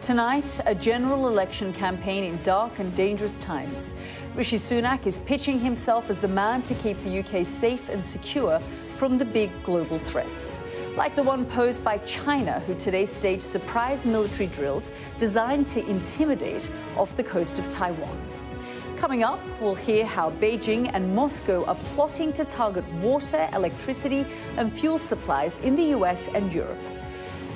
Tonight, a general election campaign in dark and dangerous times. Rishi Sunak is pitching himself as the man to keep the UK safe and secure from the big global threats, like the one posed by China, who today staged surprise military drills designed to intimidate off the coast of Taiwan. Coming up, we'll hear how Beijing and Moscow are plotting to target water, electricity and fuel supplies in the US and Europe.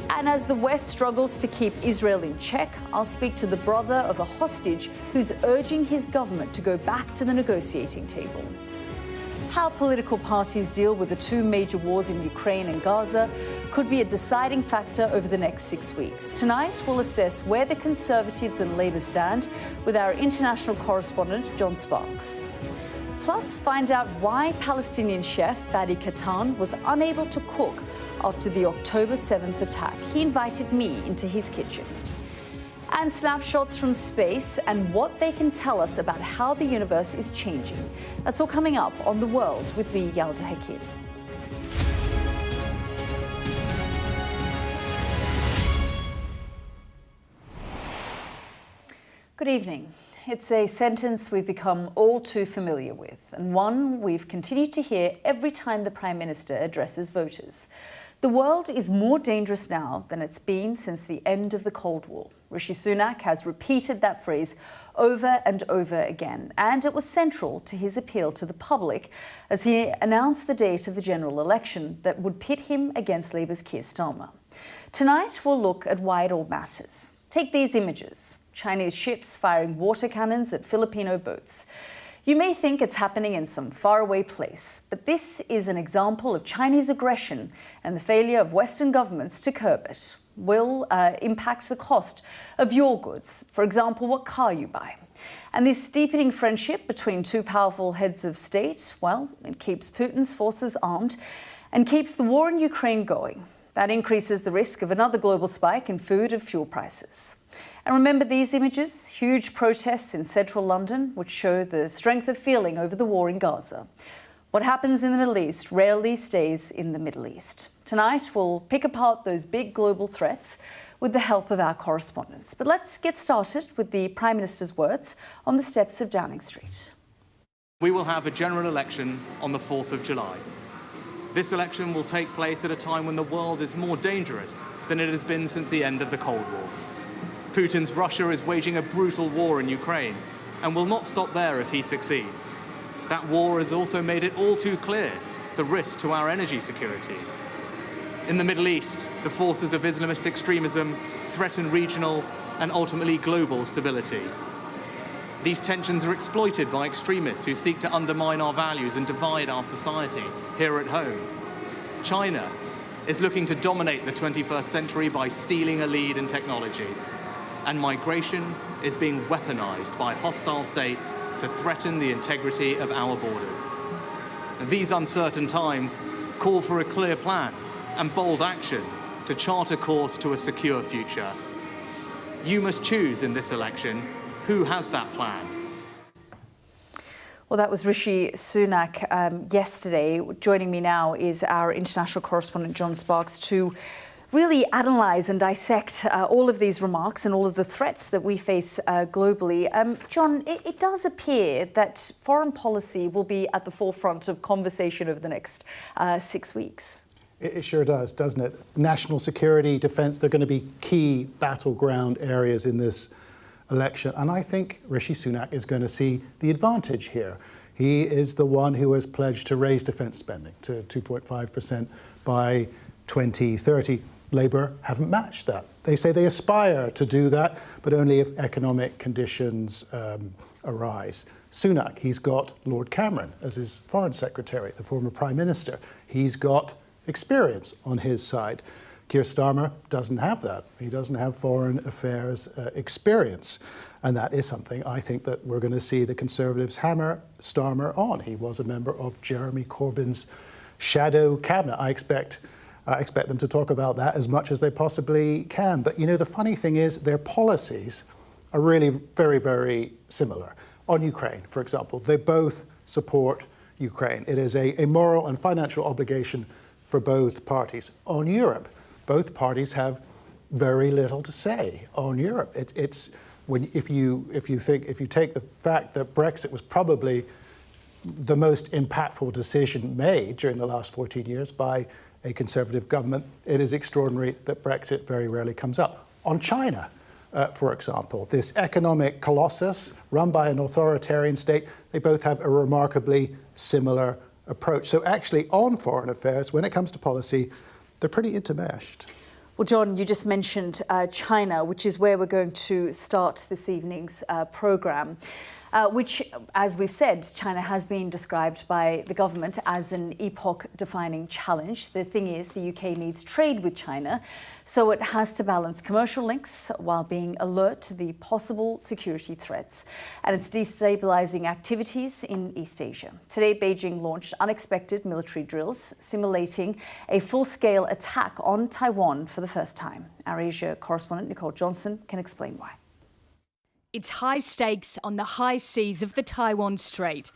And as the West struggles to keep Israel in check, I'll speak to the brother of a hostage who's urging his government to go back to the negotiating table. How political parties deal with the two major wars in Ukraine and Gaza could be a deciding factor over the next 6 weeks. Tonight, we'll assess where the Conservatives and Labour stand with our international correspondent, John Sparks. Plus, find out why Palestinian chef Fadi Katan was unable to cook after the October 7th attack. He invited me into his kitchen. And snapshots from space and what they can tell us about how the universe is changing. That's all coming up on The World with me, Yalda Hakim. Good evening. It's a sentence we've become all too familiar with, and one we've continued to hear every time the Prime Minister addresses voters. The world is more dangerous now than it's been since the end of the Cold War. Rishi Sunak has repeated that phrase over and over again, and it was central to his appeal to the public as he announced the date of the general election that would pit him against Labour's Keir Starmer. Tonight, we'll look at why it all matters. Take these images. Chinese ships firing water cannons at Filipino boats. You may think it's happening in some faraway place, but this is an example of Chinese aggression and the failure of Western governments to curb it. Will impact the cost of your goods, for example, what car you buy. And this deepening friendship between two powerful heads of state, well, it keeps Putin's forces armed and keeps the war in Ukraine going. That increases the risk of another global spike in food and fuel prices. And remember these images? Huge protests in central London, which show the strength of feeling over the war in Gaza. What happens in the Middle East rarely stays in the Middle East. Tonight, we'll pick apart those big global threats with the help of our correspondents. But let's get started with the Prime Minister's words on the steps of Downing Street. We will have a general election on the 4th of July. This election will take place at a time when the world is more dangerous than it has been since the end of the Cold War. Putin's Russia is waging a brutal war in Ukraine and will not stop there if he succeeds. That war has also made it all too clear the risk to our energy security. In the Middle East, the forces of Islamist extremism threaten regional and ultimately global stability. These tensions are exploited by extremists who seek to undermine our values and divide our society here at home. China is looking to dominate the 21st century by stealing a lead in technology. And migration is being weaponized by hostile states to threaten the integrity of our borders. These uncertain times call for a clear plan and bold action to chart a course to a secure future. You must choose in this election who has that plan. Well, that was Rishi Sunak yesterday. Joining me now is our international correspondent, John Sparks, to really analyse and dissect all of these remarks and all of the threats that we face globally. John, it does appear that foreign policy will be at the forefront of conversation over the next 6 weeks. It sure does, doesn't it? National security, defence, they're going to be key battleground areas in this election. And I think Rishi Sunak is going to see the advantage here. He is the one who has pledged to raise defence spending to 2.5% by 2030. Labour haven't matched that. They say they aspire to do that, but only if economic conditions arise. Sunak, he's got Lord Cameron as his foreign secretary, the former prime minister. He's got experience on his side. Keir Starmer doesn't have that. He doesn't have foreign affairs experience. And that is something I think that we're going to see the Conservatives hammer Starmer on. He was a member of Jeremy Corbyn's shadow cabinet. I expect them to talk about that as much as they possibly can. But, you know, the funny thing is their policies are really very, very similar. On Ukraine, for example, they both support Ukraine. It is a moral and financial obligation for both parties. On Europe, both parties have very little to say on Europe. If you take the fact that Brexit was probably the most impactful decision made during the last 14 years by a Conservative government, it is extraordinary that Brexit very rarely comes up. On China, for example, this economic colossus run by an authoritarian state, they both have a remarkably similar approach. So actually on foreign affairs, when it comes to policy, they're pretty intermeshed. Well, John, you just mentioned China, which is where we're going to start this evening's programme. Which, as we've said, China has been described by the government as an epoch-defining challenge. The thing is, the UK needs trade with China, so it has to balance commercial links while being alert to the possible security threats and its destabilising activities in East Asia. Today, Beijing launched unexpected military drills, simulating a full-scale attack on Taiwan for the first time. Our Asia correspondent Nicole Johnson can explain why. It's high stakes on the high seas of the Taiwan Strait.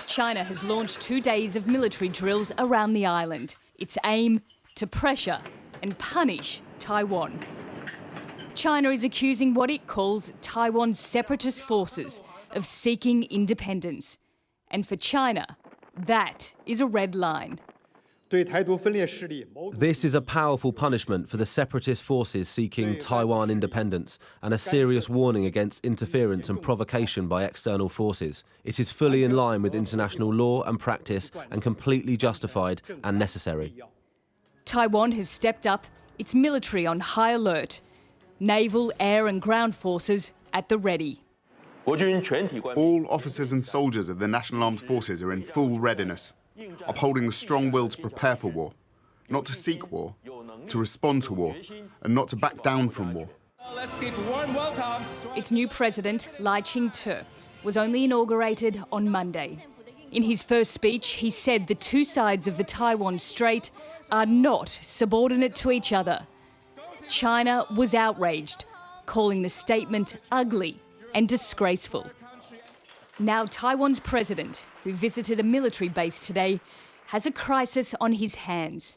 China has launched 2 days of military drills around the island. Its aim to pressure and punish Taiwan. China is accusing what it calls Taiwan's separatist forces of seeking independence. And for China, that is a red line. This is a powerful punishment for the separatist forces seeking Taiwan independence and a serious warning against interference and provocation by external forces. It is fully in line with international law and practice and completely justified and necessary. Taiwan has stepped up its military on high alert. Naval, air and ground forces at the ready. All officers and soldiers of the National Armed Forces are in full readiness, upholding the strong will to prepare for war, not to seek war, to respond to war, and not to back down from war. Let's give a warm welcome. Its new president, Lai Ching-te, was only inaugurated on Monday. In his first speech, he said the two sides of the Taiwan Strait are not subordinate to each other. China was outraged, calling the statement ugly and disgraceful. Now Taiwan's president, who visited a military base today, has a crisis on his hands.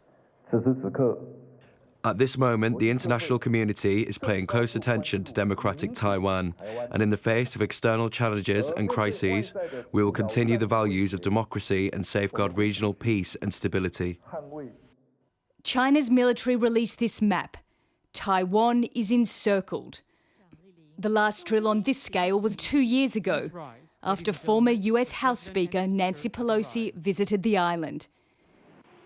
At this moment, the international community is paying close attention to democratic Taiwan, and in the face of external challenges and crises, we will continue the values of democracy and safeguard regional peace and stability. China's military released this map. Taiwan is encircled. The last drill on this scale was 2 years ago, after former US House Speaker Nancy Pelosi visited the island.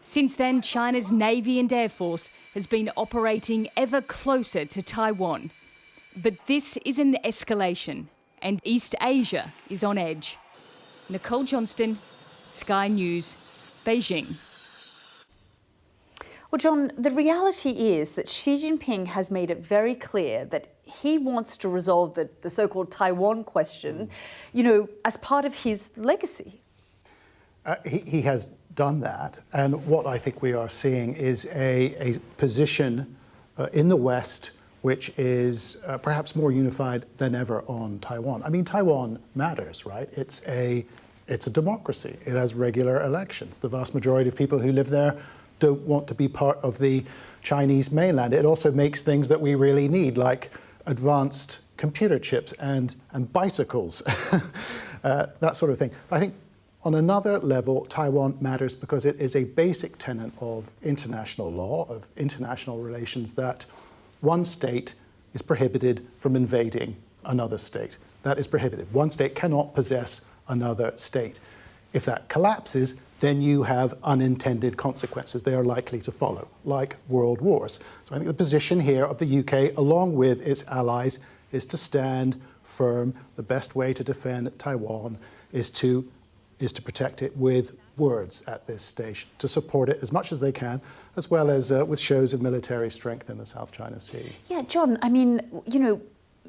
Since then, China's Navy and Air Force has been operating ever closer to Taiwan. But this is an escalation, and East Asia is on edge. Nicole Johnston, Sky News, Beijing. Well, John, the reality is that Xi Jinping has made it very clear that he wants to resolve the so-called Taiwan question, as part of his legacy. He has done that, and what I think we are seeing is a position in the West which is perhaps more unified than ever on Taiwan. I mean, Taiwan matters, right? It's a democracy. It has regular elections. The vast majority of people who live there don't want to be part of the Chinese mainland. It also makes things that we really need, like advanced computer chips and bicycles, that sort of thing. I think on another level, Taiwan matters because it is a basic tenet of international law, of international relations, that one state is prohibited from invading another state. That is prohibited. One state cannot possess another state. If that collapses, then you have unintended consequences. They are likely to follow, like world wars. So I think the position here of the UK, along with its allies, is to stand firm. The best way to defend Taiwan is to protect it with words at this stage, to support it as much as they can, as well as with shows of military strength in the South China Sea. Yeah, John, I mean,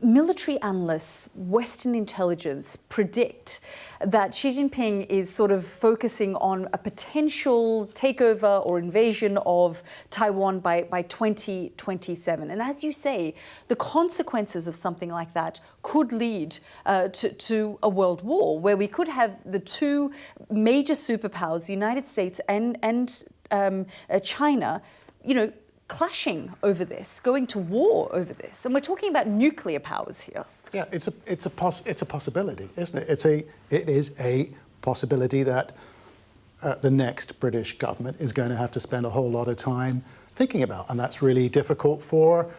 military analysts, Western intelligence predict that Xi Jinping is sort of focusing on a potential takeover or invasion of Taiwan by 2027. And as you say, the consequences of something like that could lead to a world war, where we could have the two major superpowers, the United States and China, clashing over this, going to war over this. And we're talking about nuclear powers here. Yeah, it's a possibility, isn't it? It is a possibility that the next British government is going to have to spend a whole lot of time thinking about, and that's really difficult for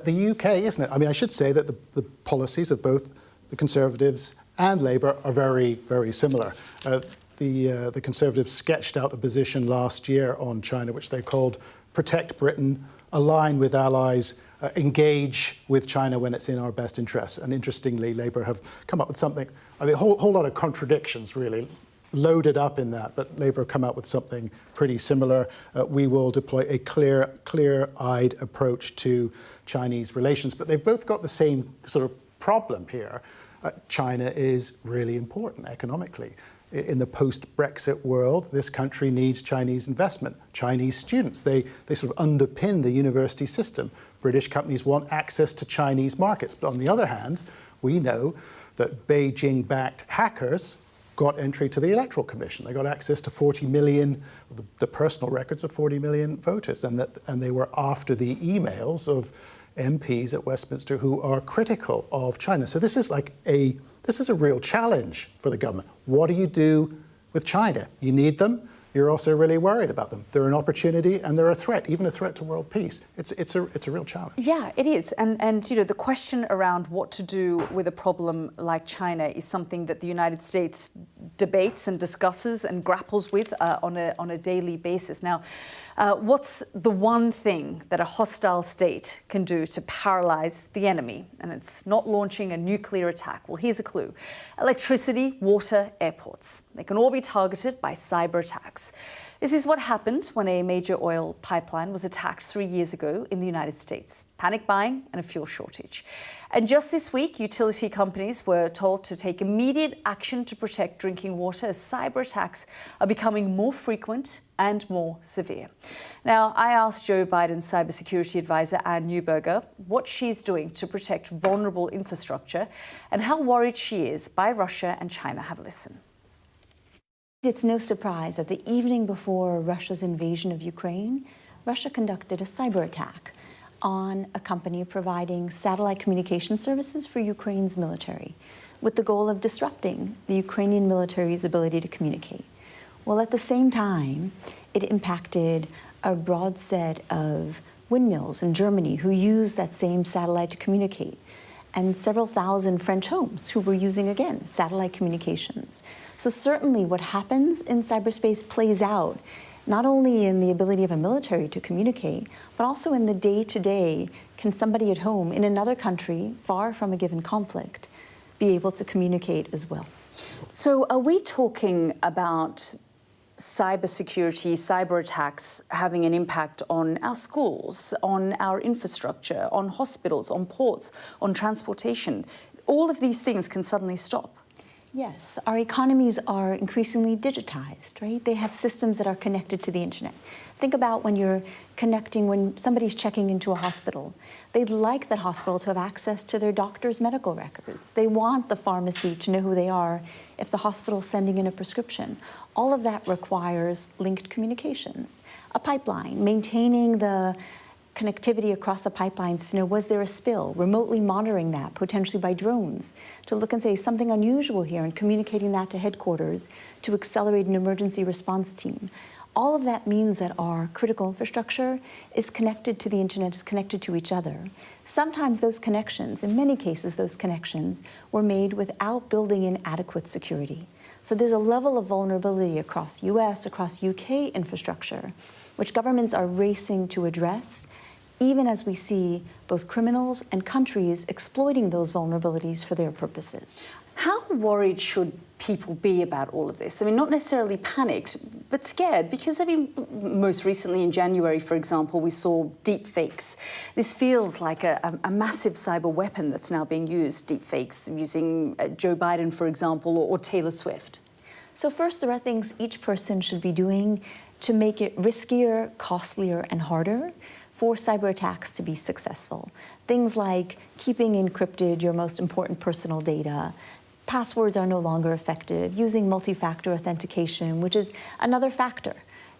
the UK, isn't it? I mean, I should say that the policies of both the Conservatives and Labour are very, very similar. The Conservatives sketched out a position last year on China, which they called Protect Britain, Align with Allies, engage with China when it's in our best interests. And interestingly, Labour have come up with something, I mean, a whole lot of contradictions really loaded up in that, but Labour have come out with something pretty similar. We will deploy a clear-eyed approach to Chinese relations, but they've both got the same sort of problem here. China is really important economically. In the post-Brexit world, this country needs Chinese investment. Chinese students, they sort of underpin the university system. British companies want access to Chinese markets. But on the other hand, we know that Beijing-backed hackers got entry to the Electoral Commission. They got access to 40 million, the personal records of 40 million voters, and they were after the emails of MPs at Westminster who are critical of China. So this is a real challenge for the government. What do you do with China? You need them. You're also really worried about them. They're an opportunity and they're a threat, even a threat to world peace. It's a real challenge. Yeah, it is. And you know, the question around what to do with a problem like China is something that the United States debates and discusses and grapples with on a daily basis. Now, what's the one thing that a hostile state can do to paralyze the enemy? And it's not launching a nuclear attack. Well, here's a clue. Electricity, water, airports. They can all be targeted by cyber attacks. This is what happened when a major oil pipeline was attacked 3 years ago in the United States. Panic buying and a fuel shortage. And just this week, utility companies were told to take immediate action to protect drinking water as cyber attacks are becoming more frequent and more severe. Now, I asked Joe Biden's cybersecurity advisor, Ann Neuberger, what she's doing to protect vulnerable infrastructure and how worried she is by Russia and China. Have a listen. It's no surprise that the evening before Russia's invasion of Ukraine, Russia conducted a cyber attack on a company providing satellite communication services for Ukraine's military, with the goal of disrupting the Ukrainian military's ability to communicate. Well, at the same time, it impacted a broad set of windmills in Germany who use that same satellite to communicate, and several thousand French homes who were using, again, satellite communications. So certainly what happens in cyberspace plays out not only in the ability of a military to communicate, but also in the day-to-day, can somebody at home in another country, far from a given conflict, be able to communicate as well. So are we talking about cybersecurity, cyber attacks having an impact on our schools, on our infrastructure, on hospitals, on ports, on transportation? All of these things can suddenly stop. Yes, our economies are increasingly digitized, right? They have systems that are connected to the internet. Think about when somebody's checking into a hospital. They'd like that hospital to have access to their doctor's medical records. They want the pharmacy to know who they are if the hospital's sending in a prescription. All of that requires linked communications. A pipeline, maintaining the connectivity across the pipelines to know, was there a spill? Remotely monitoring that, potentially by drones, to look and say something unusual here and communicating that to headquarters to accelerate an emergency response team. All of that means that our critical infrastructure is connected to the internet, is connected to each other. Sometimes those connections, in many cases those connections, were made without building in adequate security. So there's a level of vulnerability across US, across UK infrastructure, which governments are racing to address, even as we see both criminals and countries exploiting those vulnerabilities for their purposes. How worried should people be about all of this? I mean, not necessarily panicked, but scared, because, I mean, most recently in January, for example, we saw deep fakes. This feels like a massive cyber weapon that's now being used, deep fakes, using Joe Biden, for example, or Taylor Swift. So first, there are things each person should be doing to make it riskier, costlier, and harder for cyber attacks to be successful. Things like keeping encrypted your most important personal data. Passwords are no longer effective, using multi-factor authentication, which is another factor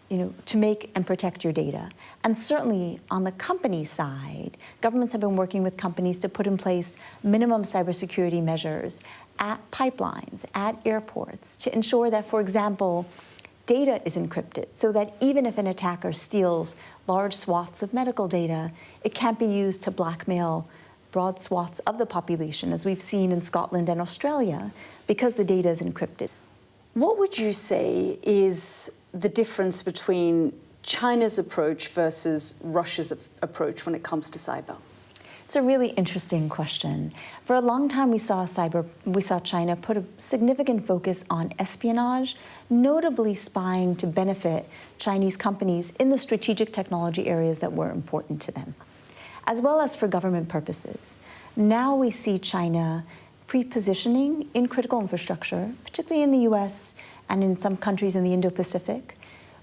to make and protect your data. And certainly on the company side, governments have been working with companies to put in place minimum cybersecurity measures at pipelines, at airports, to ensure that, for example, data is encrypted so that even if an attacker steals large swaths of medical data, it can't be used to blackmail broad swaths of the population, as we've seen in Scotland and Australia, because the data is encrypted. What would you say is the difference between China's approach versus Russia's approach when it comes to cyber? It's a really interesting question. For a long time, we saw China put a significant focus on espionage, notably spying to benefit Chinese companies in the strategic technology areas that were important to them, as well as for government purposes. Now we see China pre-positioning in critical infrastructure, particularly in the US and in some countries in the Indo-Pacific,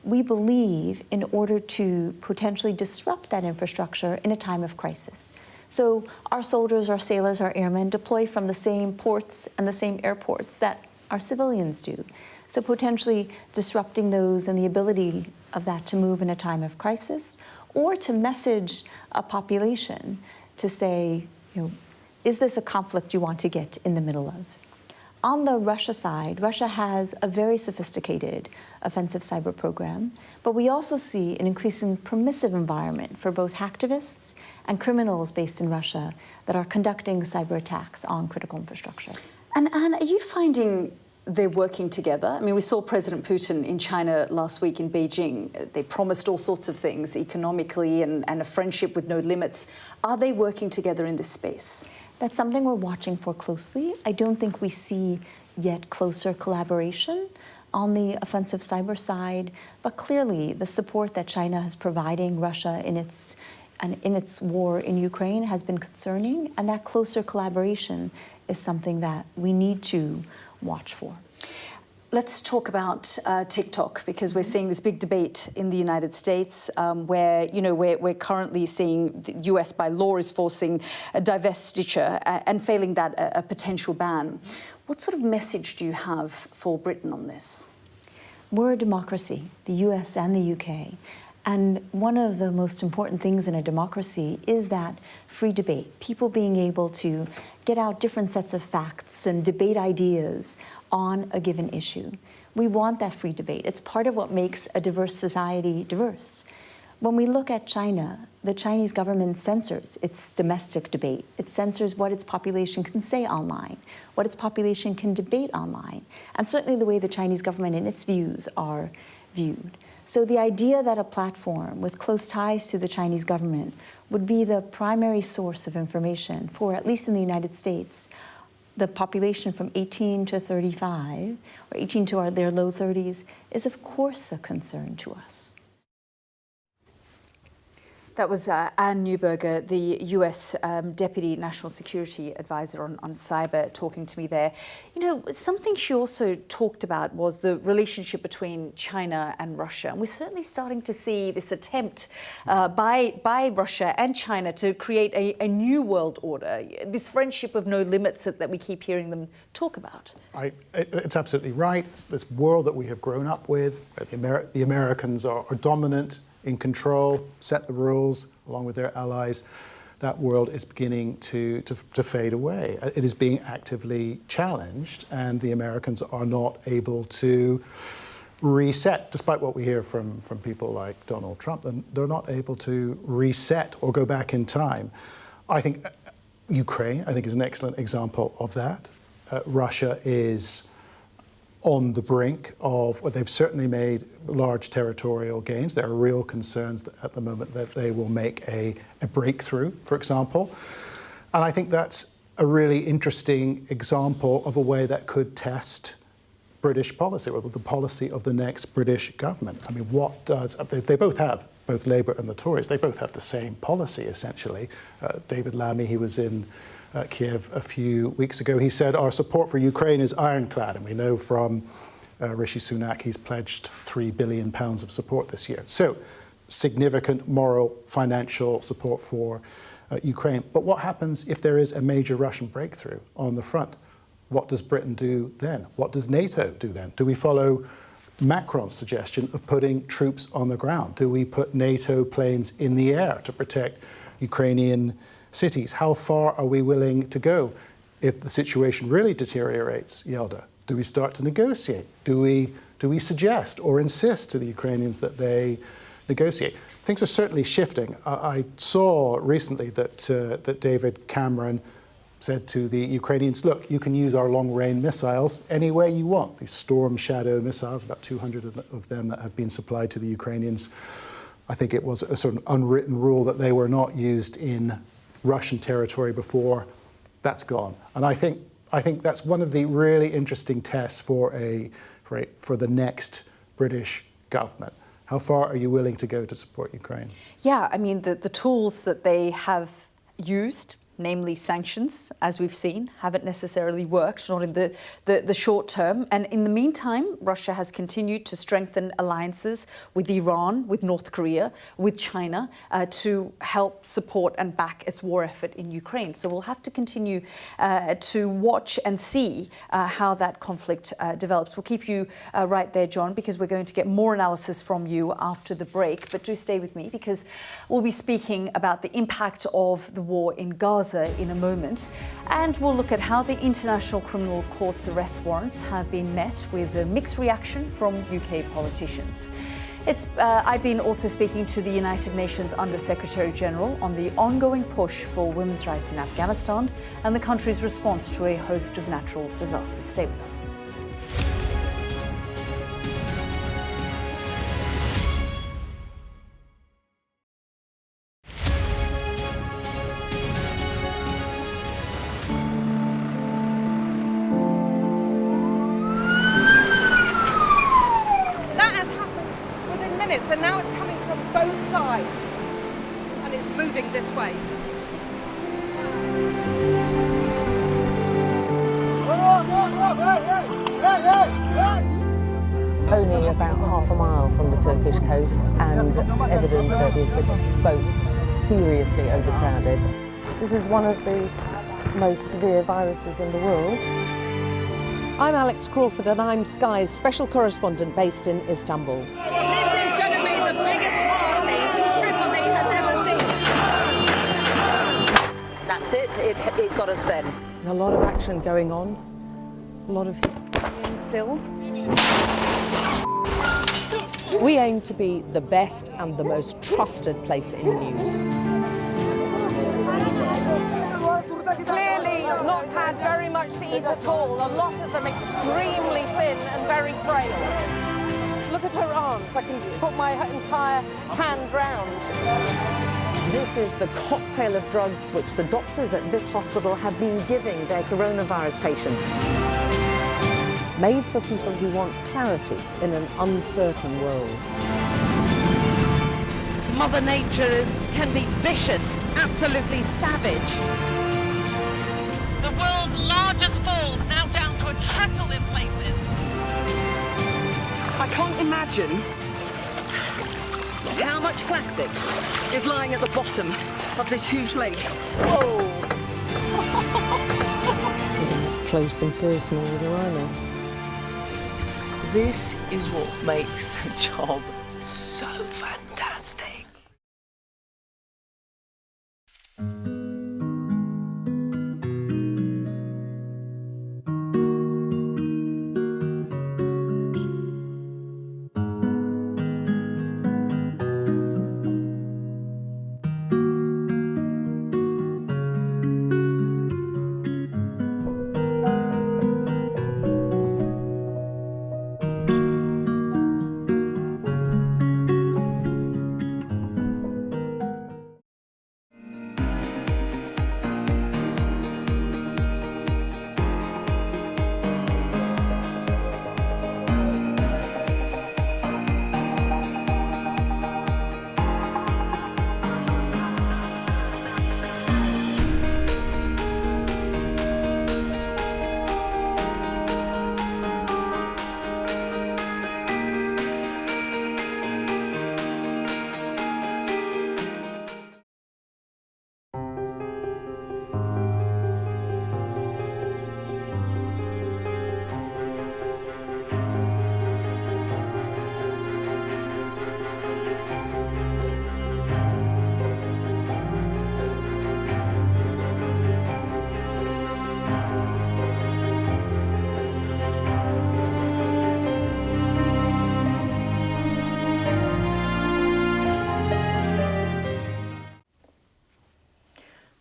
we believe, in order to potentially disrupt that infrastructure in a time of crisis. So our soldiers, our sailors, our airmen deploy from the same ports and the same airports that our civilians do. So potentially disrupting those and the ability of that to move in a time of crisis, or to message a population to say, is this a conflict you want to get in the middle of? On the Russia side, Russia has a very sophisticated offensive cyber program, but we also see an increasing permissive environment for both hacktivists and criminals based in Russia that are conducting cyber attacks on critical infrastructure. And Anne, are you finding they're working together? I mean, we saw President Putin in China last week in Beijing. They promised all sorts of things economically and a friendship with no limits. Are they working together in this space? That's something we're watching for closely. I don't think we see yet closer collaboration on the offensive cyber side, but clearly the support that China is providing Russia in its war in Ukraine has been concerning, and that closer collaboration is something that we need to watch for. Let's talk about TikTok, because we're seeing this big debate in the United States where, we're currently seeing the US by law is forcing a divestiture and failing that, a potential ban. What sort of message do you have for Britain on this? We're a democracy, the US and the UK. And one of the most important things in a democracy is that free debate, people being able to get out different sets of facts and debate ideas on a given issue. We want that free debate. It's part of what makes a diverse society diverse. When we look at China, the Chinese government censors its domestic debate. It censors what its population can say online, what its population can debate online, and certainly the way the Chinese government and its views are viewed. So the idea that a platform with close ties to the Chinese government would be the primary source of information for, at least in the United States, the population from 18 to 35, or 18 to their low 30s, is of course a concern to us. That was Anne Neuberger, the US Deputy National Security Advisor on cyber, talking to me there. Something she also talked about was the relationship between China and Russia. And we're certainly starting to see this attempt by Russia and China to create a new world order, this friendship of no limits that we keep hearing them talk about. It's absolutely right. It's this world that we have grown up with, where the Americans are dominant, in control, set the rules along with their allies. That world is beginning to fade away. It is being actively challenged, and the Americans are not able to reset, despite what we hear from people like Donald Trump. They're not able to reset or go back in time. I think Ukraine, is an excellent example of that. Russia is on the brink of what they've certainly made large territorial gains. There are real concerns at the moment that they will make a breakthrough, for example. And I think that's a really interesting example of a way that could test British policy, or the policy of the next British government. They both have, both Labour and the Tories, they both have the same policy, essentially. David Lammy, he was in Kiev a few weeks ago. He said, our support for Ukraine is ironclad, and we know from Rishi Sunak he's pledged £3 billion of support this year. So significant moral, financial support for Ukraine. But what happens if there is a major Russian breakthrough on the front? What does Britain do then? What does NATO do then? Do we follow Macron's suggestion of putting troops on the ground? Do we put NATO planes in the air to protect Ukrainian cities? How far are we willing to go if the situation really deteriorates, Yalda? Do we start to negotiate? Do we suggest or insist to the Ukrainians that they negotiate? Things are certainly shifting. I saw recently that David Cameron said to the Ukrainians, look, you can use our long-range missiles any way you want. These Storm Shadow missiles, about 200 of them that have been supplied to the Ukrainians. I think it was a sort of unwritten rule that they were not used in Russian territory before. That's gone. And I think that's one of the really interesting tests for the next British government. How far are you willing to go to support Ukraine? Yeah, I mean, the tools that they have used, namely sanctions, as we've seen, haven't necessarily worked, not in the short term. And in the meantime, Russia has continued to strengthen alliances with Iran, with North Korea, with China, to help support and back its war effort in Ukraine. So we'll have to continue to watch and see how that conflict develops. We'll keep you right there, John, because we're going to get more analysis from you after the break. But do stay with me, because we'll be speaking about the impact of the war in Gaza in a moment, and we'll look at how the International Criminal Court's arrest warrants have been met with a mixed reaction from UK politicians. I've been also speaking to the United Nations Under-Secretary General on the ongoing push for women's rights in Afghanistan and the country's response to a host of natural disasters. Stay with us. And now it's coming from both sides, and it's moving this way. Only about half a mile from the Turkish coast, and it's evident that the boat seriously overcrowded. This is one of the most severe viruses in the world. I'm Alex Crawford, and I'm Sky's special correspondent based in Istanbul. That's it. It got us then. There's a lot of action going on, a lot of hits coming in still. We aim to be the best and the most trusted place in news. Clearly not had very much to eat at all. A lot of them extremely thin and very frail. Look at her arms. I can put my entire hand round. This is the cocktail of drugs which the doctors at this hospital have been giving their coronavirus patients. Made for people who want clarity in an uncertain world. Mother Nature can be vicious, absolutely savage. The world's largest falls now down to a trickle in places. I can't imagine how much plastic is lying at the bottom of this huge lake. Whoa! Close and personal with her, aren't they? This is what makes the job so fantastic.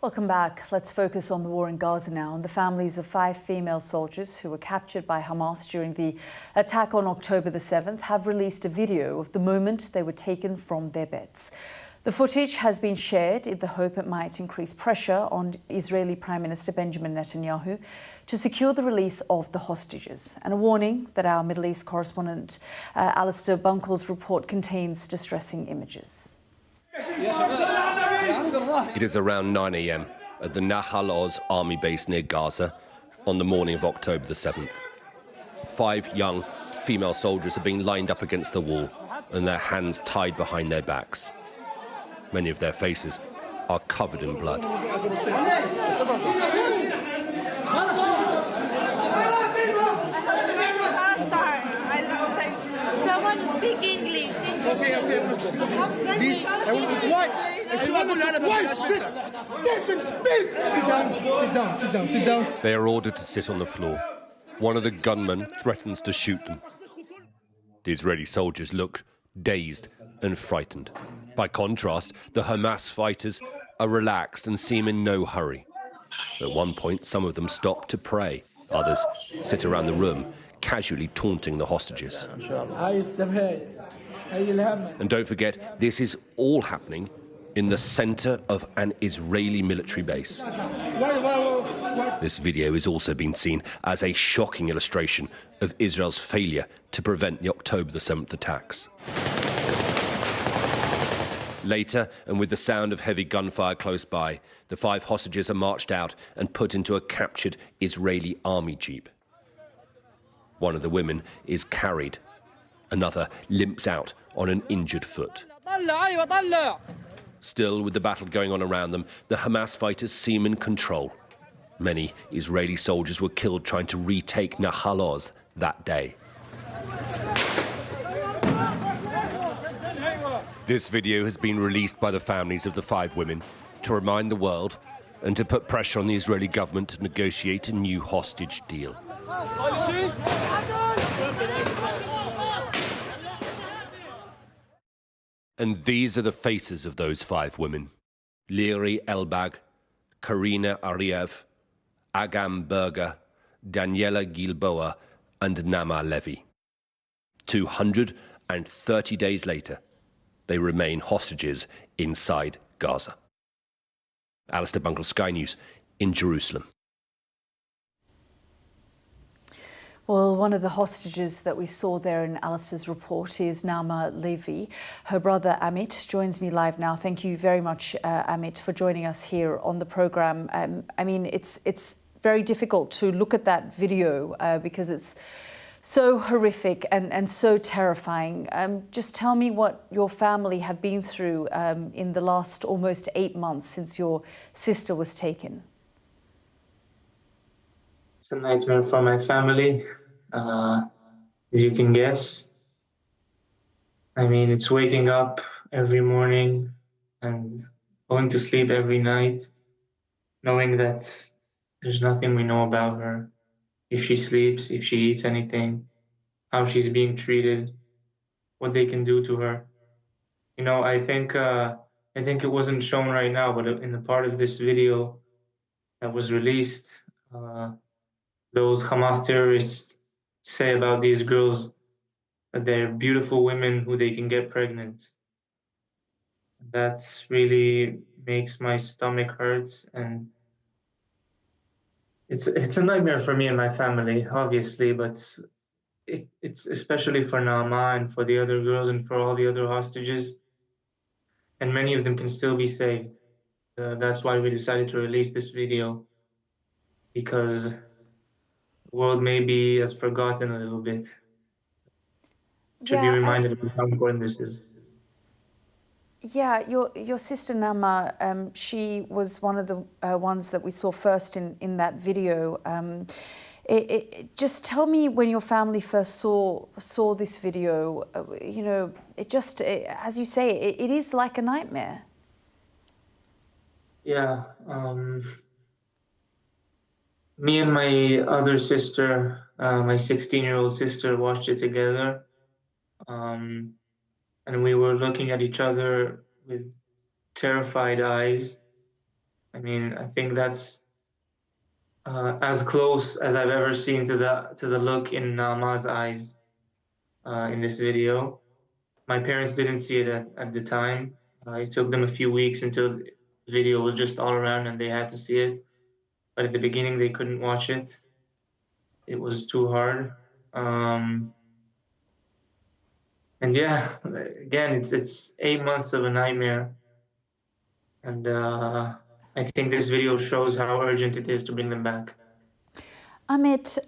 Welcome back. Let's focus on the war in Gaza now and the families of 5 female soldiers who were captured by Hamas during the attack on October the 7th have released a video of the moment they were taken from their beds. The footage has been shared in the hope it might increase pressure on Israeli Prime Minister Benjamin Netanyahu to secure the release of the hostages, and a warning that our Middle East correspondent Alistair Bunkle's report contains distressing images. It is around 9 a.m. at the Nahal Oz army base near Gaza on the morning of October the 7th. 5 young female soldiers are being lined up against the wall and their hands tied behind their backs. Many of their faces are covered in blood. Someone speak English. Sit down. They are ordered to sit on the floor. One of the gunmen threatens to shoot them. The Israeli soldiers look dazed and frightened. By contrast, the Hamas fighters are relaxed and seem in no hurry. At one point, some of them stop to pray. Others sit around the room, casually taunting the hostages. And don't forget, this is all happening in the center of an Israeli military base. This video is also being seen as a shocking illustration of Israel's failure to prevent the October the 7th attacks. Later, and with the sound of heavy gunfire close by, the 5 hostages are marched out and put into a captured Israeli army jeep. One of the women is carried. Another limps out on an injured foot. Still, with the battle going on around them, the Hamas fighters seem in control. Many Israeli soldiers were killed trying to retake Nahal Oz that day. This video has been released by the families of the 5 women to remind the world and to put pressure on the Israeli government to negotiate a new hostage deal. And these are the faces of those 5 women: Liri Elbag, Karina Ariev, Agam Berger, Daniela Gilboa, and Nama Levy. 230 days later, they remain hostages inside Gaza. Alistair Bunkle, Sky News, in Jerusalem. Well, one of the hostages that we saw there in Alistair's report is Nama Levy. Her brother Amit joins me live now. Thank you very much, Amit, for joining us here on the programme. I mean, it's very difficult to look at that video because it's so horrific and so terrifying. Just tell me what your family have been through in the last almost 8 months since your sister was taken. It's a nightmare for my family, as you can guess. I mean, it's waking up every morning and going to sleep every night, knowing that there's nothing we know about her. If she sleeps, if she eats anything, how she's being treated, what they can do to her. You know, I think it wasn't shown right now, but in the part of this video that was released, those Hamas terrorists say about these girls that they're beautiful women who they can get pregnant. That really makes my stomach hurt, and it's a nightmare for me and my family, obviously, but it's especially for Naama and for the other girls and for all the other hostages. And many of them can still be saved. That's why we decided to release this video, because the world maybe has forgotten a little bit. Should be reminded of how important this is. Yeah, your sister Nama, she was one of the ones that we saw first in that video. Just tell me, when your family first saw this video, you know, as you say, it is like a nightmare. Yeah. Me and my other sister, my 16-year-old sister, watched it together. And we were looking at each other with terrified eyes. I mean, I think that's as close as I've ever seen to the look in Nama's eyes in this video. My parents didn't see it at the time. It took them a few weeks until the video was just all around and they had to see it. But at the beginning, they couldn't watch it. It was too hard. And yeah, again, it's 8 months of a nightmare. And I think this video shows how urgent it is to bring them back. Amit,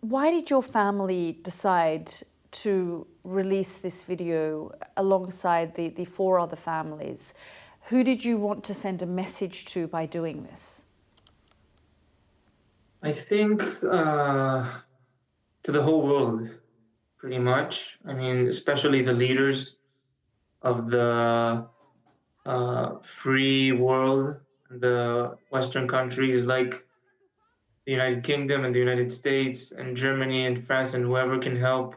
why did your family decide to release this video alongside the 4 other families? Who did you want to send a message to by doing this? I think to the whole world, pretty much. I mean, especially the leaders of the free world, the Western countries like the United Kingdom and the United States and Germany and France and whoever can help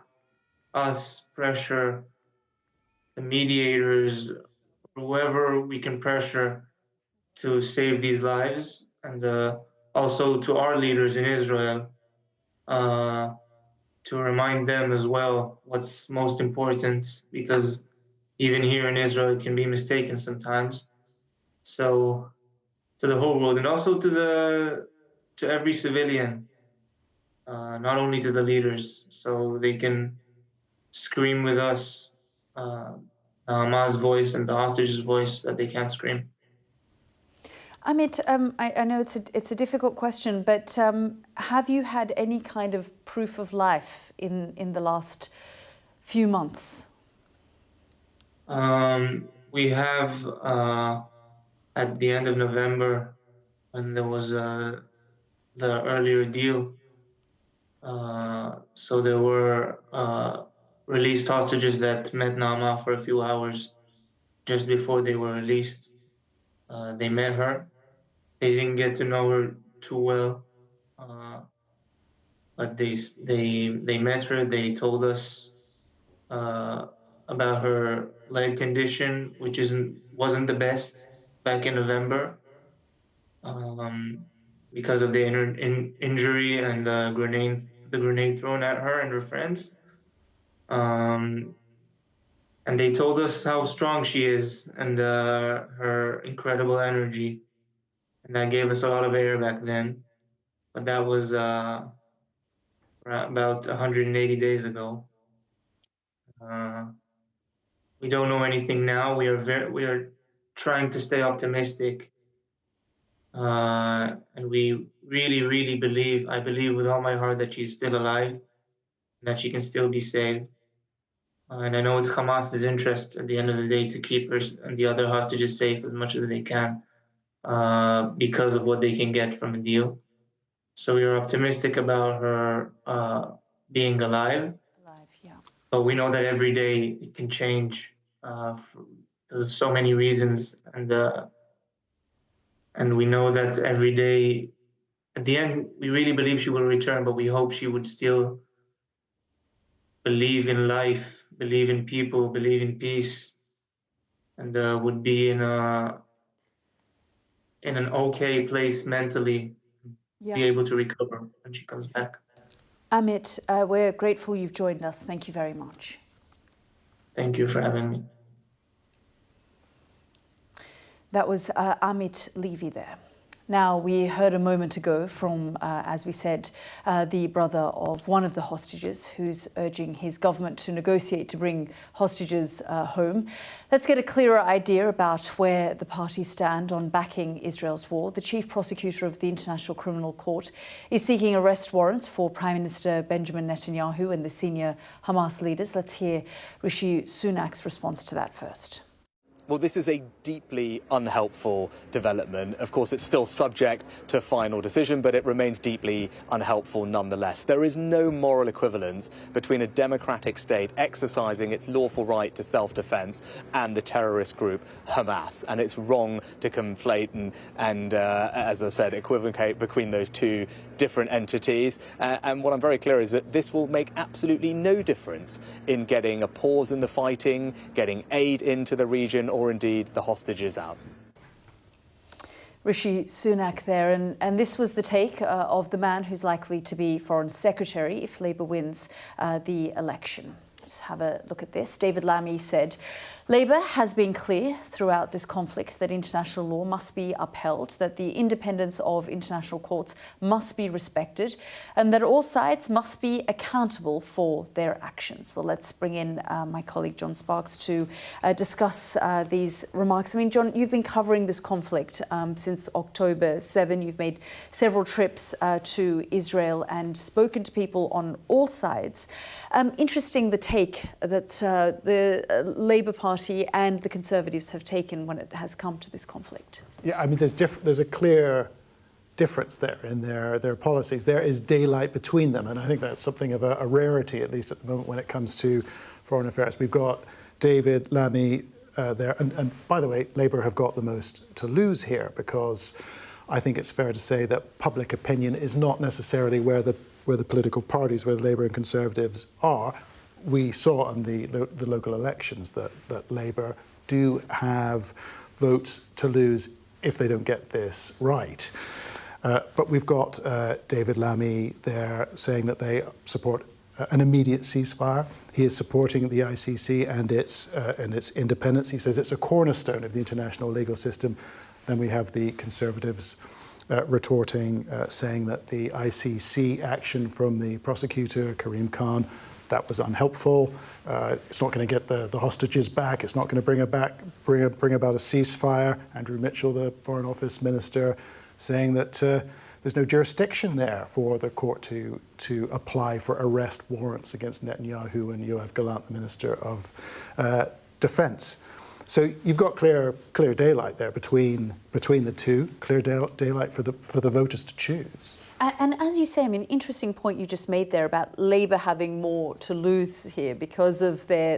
us pressure the mediators, whoever we can pressure to save these lives, and also to our leaders in Israel to remind them as well what's most important, because even here in Israel it can be mistaken sometimes. So to the whole world, and also to every civilian, not only to the leaders, so they can scream with us Hamas' voice and the hostages' voice that they can't scream. Amit, I know it's a difficult question, but have you had any kind of proof of life in the last few months? We have at the end of November, when there was the earlier deal. So there were released hostages that met Naama for a few hours just before they were released. They met her. They didn't get to know her too well, but they met her. They told us about her leg condition, which wasn't the best back in November. Because of the injury and the grenade thrown at her and her friends. And they told us how strong she is and her incredible energy. And that gave us a lot of air back then. But that was about 180 days ago. We don't know anything now. We are trying to stay optimistic. And we really, really believe, I believe with all my heart that she's still alive, and that she can still be saved. And I know it's Hamas's interest at the end of the day to keep her and the other hostages safe as much as they can because of what they can get from the deal. So we are optimistic about her being alive. But we know that every day it can change because of so many reasons. And we know that every day, at the end, we really believe she will return, but we hope she would still believe in life, believe in people, believe in peace, and would be in an okay place mentally, be able to recover when she comes back. Amit, we're grateful you've joined us. Thank you very much. Thank you for having me. That was Amit Levy there. Now, we heard a moment ago from, as we said, the brother of one of the hostages who's urging his government to negotiate to bring hostages home. Let's get a clearer idea about where the parties stand on backing Israel's war. The chief prosecutor of the International Criminal Court is seeking arrest warrants for Prime Minister Benjamin Netanyahu and the senior Hamas leaders. Let's hear Rishi Sunak's response to that first. Well, this is a deeply unhelpful development. Of course, it's still subject to a final decision, but it remains deeply unhelpful nonetheless. There is no moral equivalence between a democratic state exercising its lawful right to self-defense and the terrorist group Hamas. And it's wrong to conflate and as I said, equivocate between those two different entities. And what I'm very clear is that this will make absolutely no difference in getting a pause in the fighting, getting aid into the region, or indeed the hostages out. Rishi Sunak there, and this was the take of the man who's likely to be Foreign Secretary if Labour wins the election. Let's have a look at this. David Lammy said, Labour has been clear throughout this conflict that international law must be upheld, that the independence of international courts must be respected, and that all sides must be accountable for their actions. Well, let's bring in my colleague John Sparks to discuss these remarks. I mean, John, you've been covering this conflict since October 7. You've made several trips to Israel and spoken to people on all sides. Interesting the take that the Labour Party and the Conservatives have taken when it has come to this conflict. Yeah, I mean, there's a clear difference there in their policies. There is daylight between them, and I think that's something of a rarity, at least at the moment, when it comes to foreign affairs. We've got David Lammy there, and by the way, Labour have got the most to lose here, because I think it's fair to say that public opinion is not necessarily where the political parties, where Labour and Conservatives are. We saw in the local elections that Labour do have votes to lose if they don't get this right. But we've got David Lammy there saying that they support an immediate ceasefire. He is supporting the ICC and its independence. He says it's a cornerstone of the international legal system. Then we have the Conservatives retorting, saying that the ICC action from the prosecutor, Karim Khan, that was unhelpful. It's not going to get the hostages back. It's not going to bring about a ceasefire. Andrew Mitchell, the Foreign Office Minister, saying that there's no jurisdiction there for the court to apply for arrest warrants against Netanyahu and Yoav Gallant, the Minister of Defence. So you've got clear daylight there between the two, clear daylight for the voters to choose. And as you say, I mean, interesting point you just made there about Labour having more to lose here because of their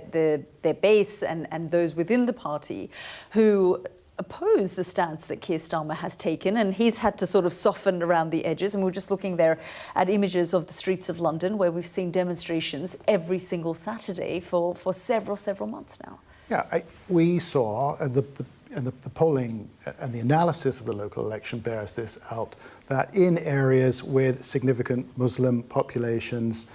base and those within the party who oppose the stance that Keir Starmer has taken, and he's had to sort of soften around the edges. And we're just looking there at images of the streets of London where we've seen demonstrations every single Saturday for several months now. Yeah, we saw, and the polling and the analysis of the local election bears this out, that in areas with significant Muslim populations,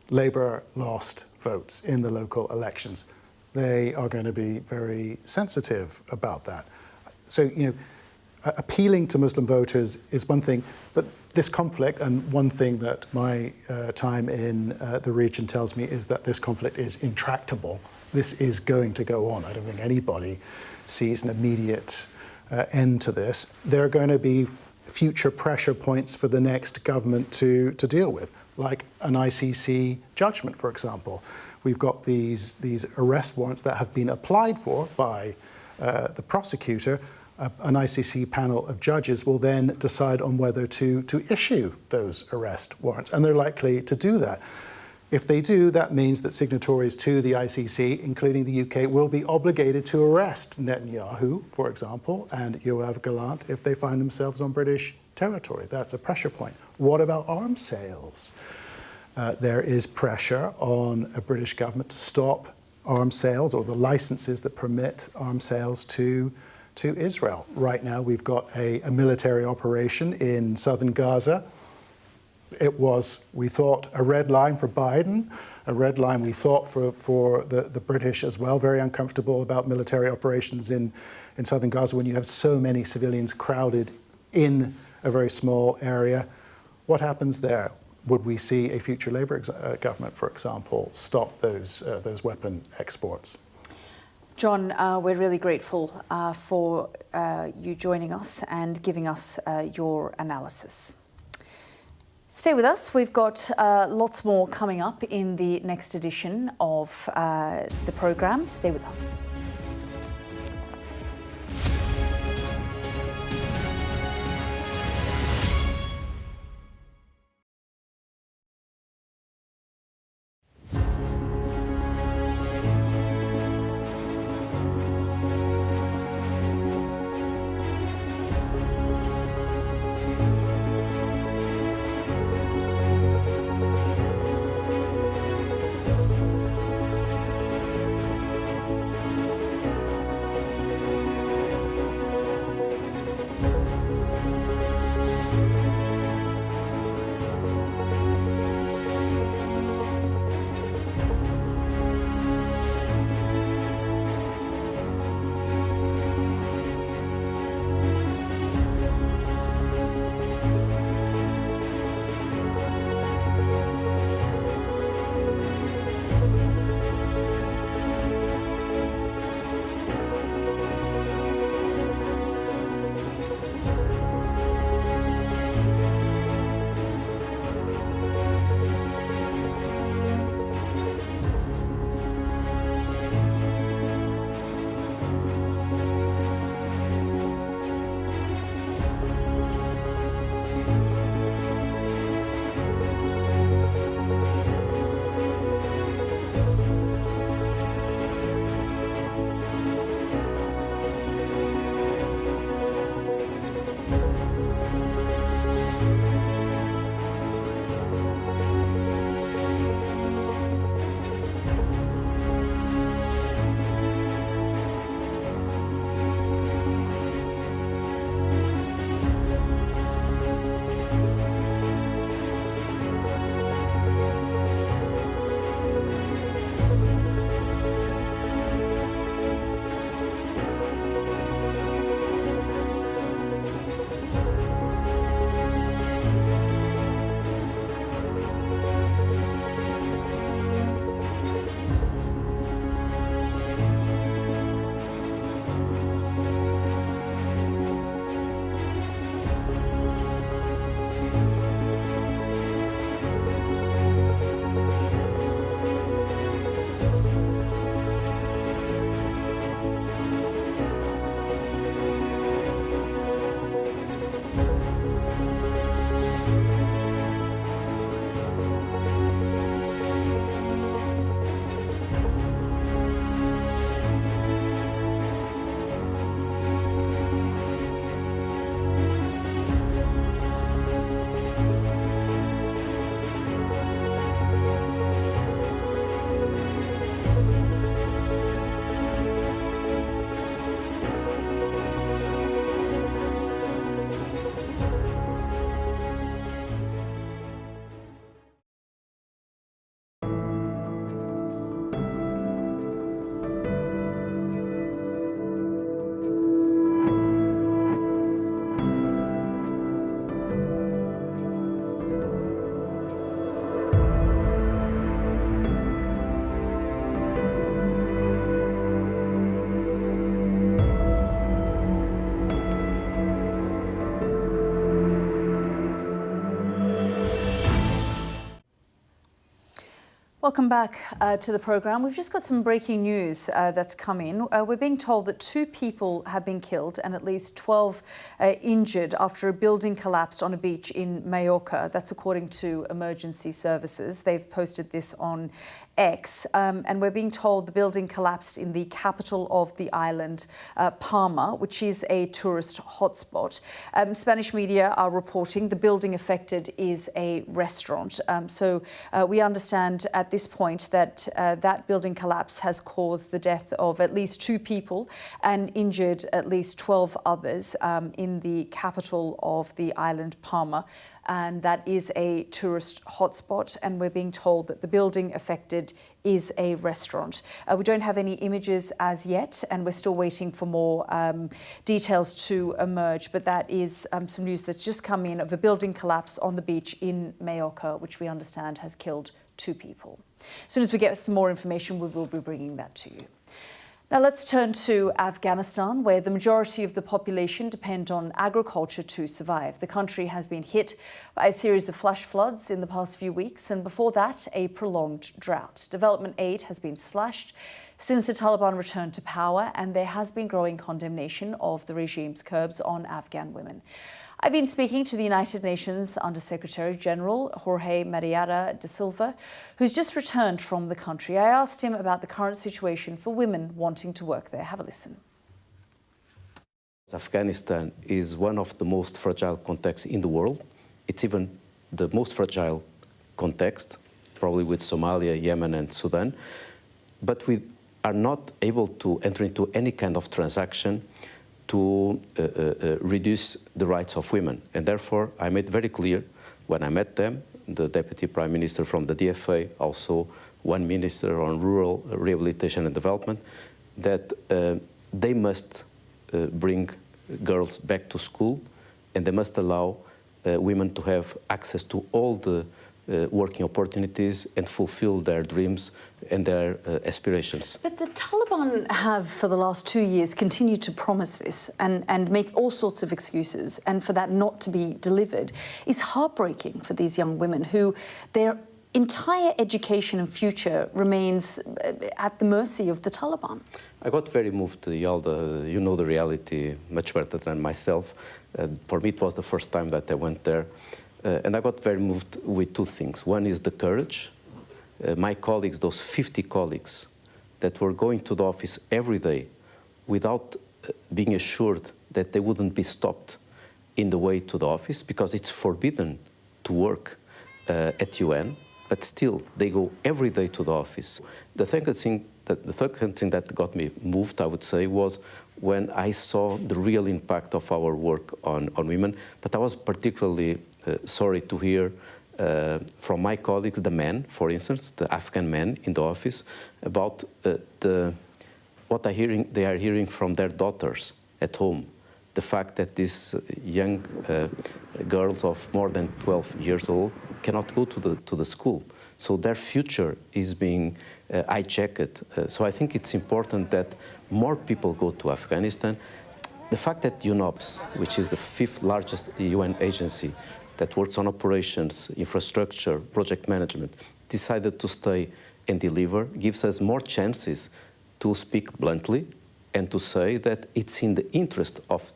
Labour lost votes in the local elections. They are going to be very sensitive about that. So, appealing to Muslim voters is one thing, but this conflict, and one thing that my time in the region tells me, is that this conflict is intractable. This is going to go on. I don't think anybody sees an immediate end to this. There are going to be future pressure points for the next government to deal with, like an ICC judgment, for example. We've got these arrest warrants that have been applied for by the prosecutor. An ICC panel of judges will then decide on whether to issue those arrest warrants, and they're likely to do that. If they do, that means that signatories to the ICC, including the UK, will be obligated to arrest Netanyahu, for example, and Yoav Gallant if they find themselves on British territory. That's a pressure point. What about arms sales? There is pressure on a British government to stop arms sales, or the licenses that permit arms sales to Israel. Right now, we've got a military operation in southern Gaza. It was, we thought, a red line for Biden, a red line we thought for the British as well. Very uncomfortable about military operations in southern Gaza when you have so many civilians crowded in a very small area. What happens there? Would we see a future Labour government, for example, stop those weapon exports? John, we're really grateful for you joining us and giving us your analysis. Stay with us. We've got lots more coming up in the next edition of the programme. Stay with us. Welcome back to the programme. We've just got some breaking news that's come in. We're being told that 2 people have been killed and at least 12 injured after a building collapsed on a beach in Mallorca. That's according to emergency services. They've posted this on X, and we're being told the building collapsed in the capital of the island, Palma, which is a tourist hotspot. Spanish media are reporting the building affected is a restaurant. So we understand at this point that that building collapse has caused the death of at least 2 people and injured at least 12 others in the capital of the island, Palma. And that is a tourist hotspot, and we're being told that the building affected is a restaurant. We don't have any images as yet, and we're still waiting for more details to emerge, but that is some news that's just come in of a building collapse on the beach in Mallorca, which we understand has killed 2 people. As soon as we get some more information, we will be bringing that to you. Now let's turn to Afghanistan, where the majority of the population depend on agriculture to survive. The country has been hit by a series of flash floods in the past few weeks, and before that, a prolonged drought. Development aid has been slashed since the Taliban returned to power, and there has been growing condemnation of the regime's curbs on Afghan women. I've been speaking to the United Nations Under-Secretary General Jorge Mariara da Silva, who's just returned from the country. I asked him about the current situation for women wanting to work there. Have a listen. Afghanistan is one of the most fragile contexts in the world. It's even the most fragile context, probably with Somalia, Yemen and Sudan. But we are not able to enter into any kind of transaction to reduce the rights of women. And therefore, I made very clear when I met them, the Deputy Prime Minister from the DFA, also one Minister on Rural Rehabilitation and Development, that they must bring girls back to school, and they must allow women to have access to all the working opportunities and fulfill their dreams and their aspirations. But the Taliban have, for the last 2 years, continued to promise this and make all sorts of excuses, and for that not to be delivered is heartbreaking for these young women who their entire education and future remains at the mercy of the Taliban. I got very moved, Yalda. You know the reality much better than myself. For me, it was the first time that I went there. And I got very moved with 2 things. One is the courage. My colleagues, those 50 colleagues that were going to the office every day without being assured that they wouldn't be stopped in the way to the office, because it's forbidden to work at UN, but still they go every day to the office. The second thing that got me moved, I would say, was when I saw the real impact of our work on women. But I was particularly sorry to hear from my colleagues, the men, for instance, the Afghan men in the office, about what they are hearing from their daughters at home. The fact that these young girls of more than 12 years old cannot go to the school. So their future is being hijacked. So I think it's important that more people go to Afghanistan. The fact that UNOPS, which is the 5th largest UN agency that works on operations, infrastructure, project management, decided to stay and deliver, gives us more chances to speak bluntly and to say that it's in the interest of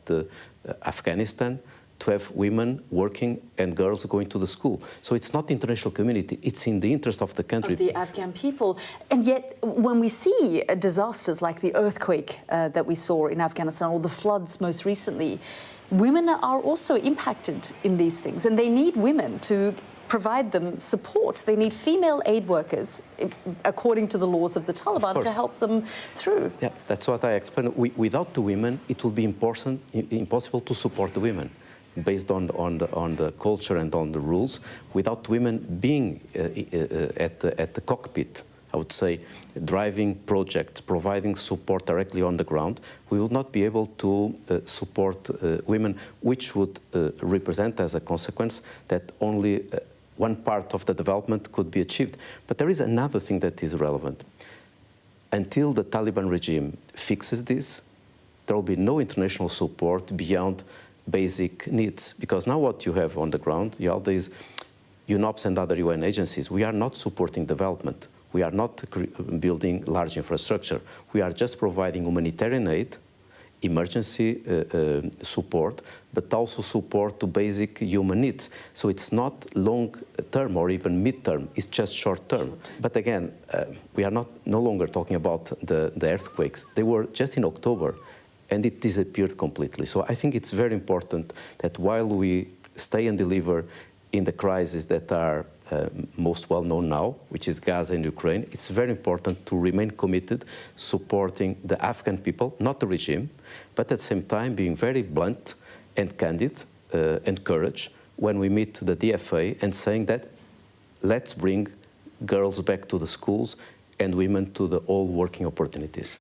Afghanistan to have women working and girls going to the school. So it's not the international community, it's in the interest of the country. Of the Afghan people. And yet, when we see disasters like the earthquake that we saw in Afghanistan, or the floods most recently, women are also impacted in these things, and they need women to provide them support. They need female aid workers, according to the laws of the Taliban, to help them through. Yeah, that's what I explained. Without the women, it will be impossible to support the women, based on the culture and on the rules. Without women being at the cockpit, I would say, driving projects, providing support directly on the ground, we would not be able to support women, which would represent as a consequence that only one part of the development could be achieved. But there is another thing that is relevant. Until the Taliban regime fixes this, there will be no international support beyond basic needs. Because now what you have on the ground, Yalda, is UNOPS and other UN agencies. We are not supporting development. We are not building large infrastructure. We are just providing humanitarian aid, emergency support, but also support to basic human needs. So it's not long-term or even mid-term, it's just short-term. But again, we are no longer talking about the earthquakes. They were just in October, and it disappeared completely. So I think it's very important that while we stay and deliver in the crises that are most well known now, which is Gaza and Ukraine, it's very important to remain committed supporting the Afghan people, not the regime, but at the same time being very blunt and candid and courage when we meet the DFA and saying that let's bring girls back to the schools and women to the all working opportunities.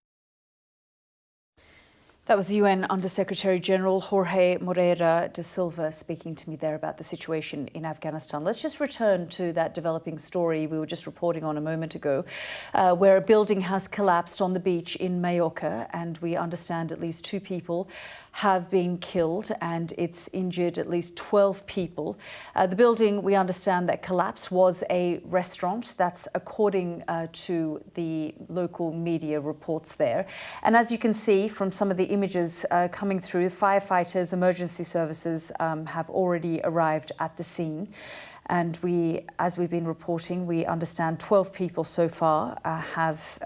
That was UN Under-Secretary General Jorge Moreira da Silva speaking to me there about the situation in Afghanistan. Let's just return to that developing story we were just reporting on a moment ago, where a building has collapsed on the beach in Majorca, and we understand at least 2 people have been killed and it's injured at least 12 people. The building, we understand, that collapsed was a restaurant. That's according to the local media reports there. And as you can see from some of the images coming through, firefighters, emergency services have already arrived at the scene. And as we've been reporting, we understand 12 people so far have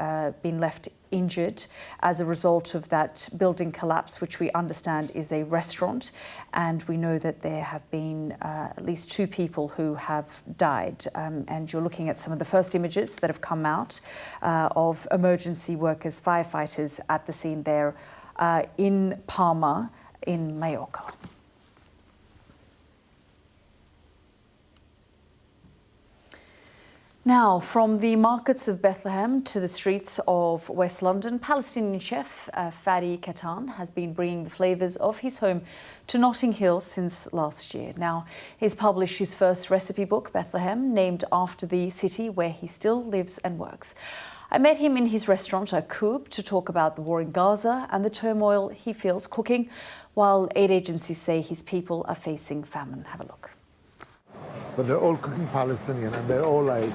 been left injured as a result of that building collapse, which we understand is a restaurant. And we know that there have been at least 2 people who have died. And you're looking at some of the first images that have come out of emergency workers, firefighters at the scene there in Palma, in Majorca. Now, from the markets of Bethlehem to the streets of West London, Palestinian chef Fadi Katan has been bringing the flavours of his home to Notting Hill since last year. Now, he's published his first recipe book, Bethlehem, named after the city where he still lives and works. I met him in his restaurant, Akub, to talk about the war in Gaza and the turmoil he feels cooking, while aid agencies say his people are facing famine. Have a look. But they're all cooking Palestinian, and they're all like,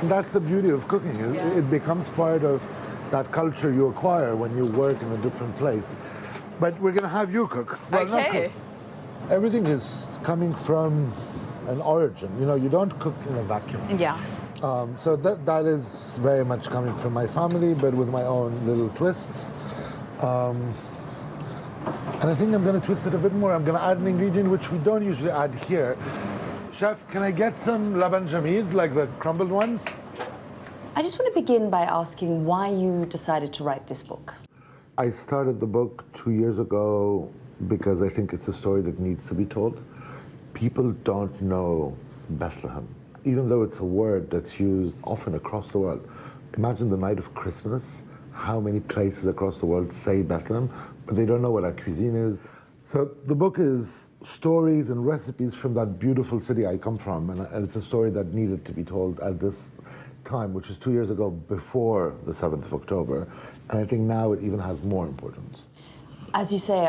and that's the beauty of cooking. It becomes part of that culture you acquire when you work in a different place. But we're going to have you cook. Well, not cook. Everything is coming from an origin. You know, you don't cook in a vacuum. Yeah. So that is very much coming from my family, but with my own little twists. And I think I'm going to twist it a bit more. I'm going to add an ingredient which we don't usually add here. Chef, can I get some laban jamid, like the crumbled ones? I just want to begin by asking why you decided to write this book. I started the book 2 years ago because I think it's a story that needs to be told. People don't know Bethlehem, even though it's a word that's used often across the world. Imagine the night of Christmas, how many places across the world say Bethlehem, but they don't know what our cuisine is. So the book is stories and recipes from that beautiful city I come from, and it's a story that needed to be told at this time, which is 2 years ago, before the 7th of October, and I think now it even has more importance. As you say,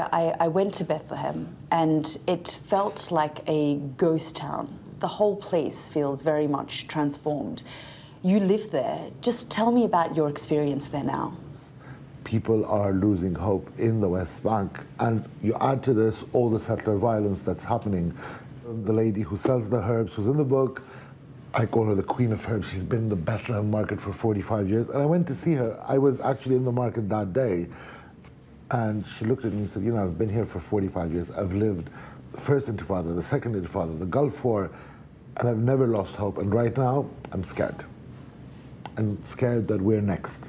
I went to Bethlehem, and it felt like a ghost town. The whole place feels very much transformed. You live there. Just tell me about your experience there now. People are losing hope in the West Bank, and you add to this all the settler violence that's happening. The lady who sells the herbs who's in the book, I call her the queen of herbs. She's been in the Bethlehem market for 45 years, and I went to see her. I was actually in the market that day, and she looked at me and said, you know, I've been here for 45 years. I've lived the first Intifada, the second Intifada, the Gulf War, and I've never lost hope. And right now, I'm scared. I'm scared that we're next.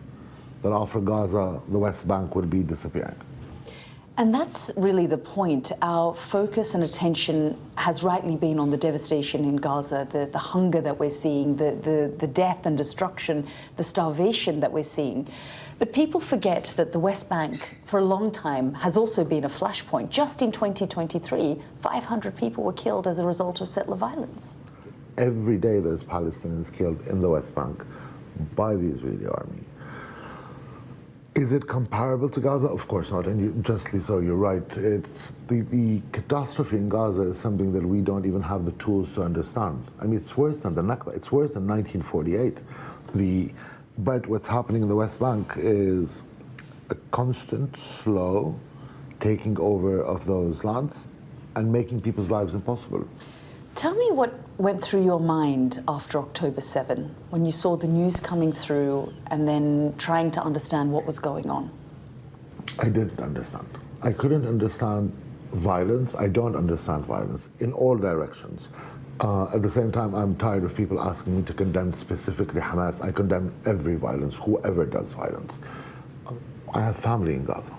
That after Gaza, the West Bank would be disappearing. And that's really the point. Our focus and attention has rightly been on the devastation in Gaza, the hunger that we're seeing, the death and destruction, the starvation that we're seeing. But people forget that the West Bank, for a long time, has also been a flashpoint. Just in 2023, 500 people were killed as a result of settler violence. Every day there's Palestinians killed in the West Bank by the Israeli army. Is it comparable to Gaza? Of course not, and justly so, you're right. It's the catastrophe in Gaza is something that we don't even have the tools to understand. I mean, it's worse than the Nakba. It's worse than 1948. The But what's happening in the West Bank is a constant, slow taking over of those lands and making people's lives impossible. Tell me what went through your mind after October 7, when you saw the news coming through and then trying to understand what was going on. I didn't understand. I couldn't understand violence. I don't understand violence in all directions. At the same time, I'm tired of people asking me to condemn specifically Hamas. I condemn every violence, whoever does violence. I have family in Gaza.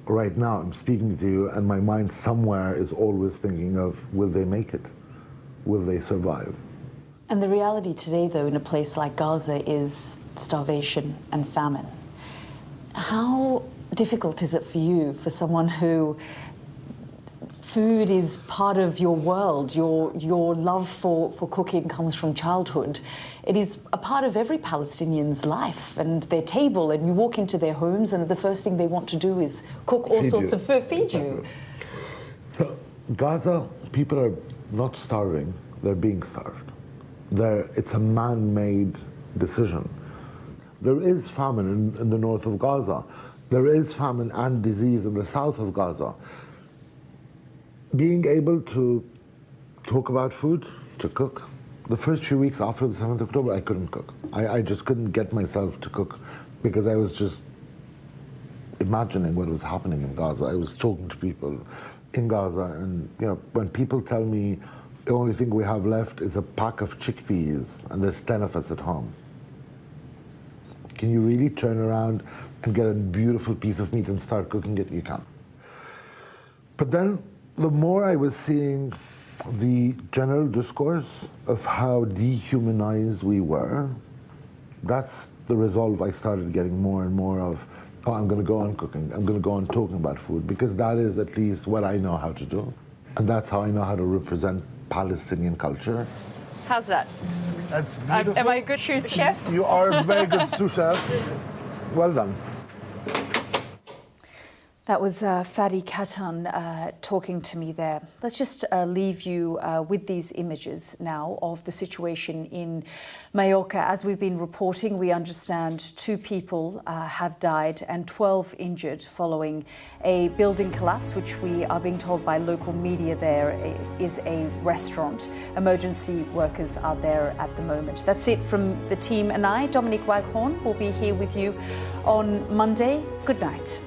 Right now, I'm speaking to you, and my mind somewhere is always thinking of, will they make it? Will they survive? And the reality today, though, in a place like Gaza is starvation and famine. How difficult is it for you, for someone who food is part of your world, your love for cooking comes from childhood. It is a part of every Palestinian's life and their table, and you walk into their homes and the first thing they want to do is cook all sorts of food, feed you. So, Gaza, people are not starving, they're being starved. It's a man-made decision. There is famine in the north of Gaza. There is famine and disease in the south of Gaza. Being able to talk about food, to cook. The first few weeks after the 7th of October, I couldn't cook. I just couldn't get myself to cook because I was just imagining what was happening in Gaza. I was talking to people in Gaza, and when people tell me the only thing we have left is a pack of chickpeas and there's 10 of us at home. Can you really turn around and get a beautiful piece of meat and start cooking it? You can't. But then, the more I was seeing the general discourse of how dehumanized we were, that's the resolve I started getting more and more of, I'm going to go on cooking, I'm going to go on talking about food, because that is at least what I know how to do. And that's how I know how to represent Palestinian culture. How's that? That's beautiful. Am I a good sous chef? You are a very good sous chef. Well done. That was Fadi Katan talking to me there. Let's just leave you with these images now of the situation in Mallorca. As we've been reporting, we understand 2 people have died and 12 injured following a building collapse, which we are being told by local media there is a restaurant. Emergency workers are there at the moment. That's it from the team, and I, Dominique Waghorn, will be here with you on Monday. Good night.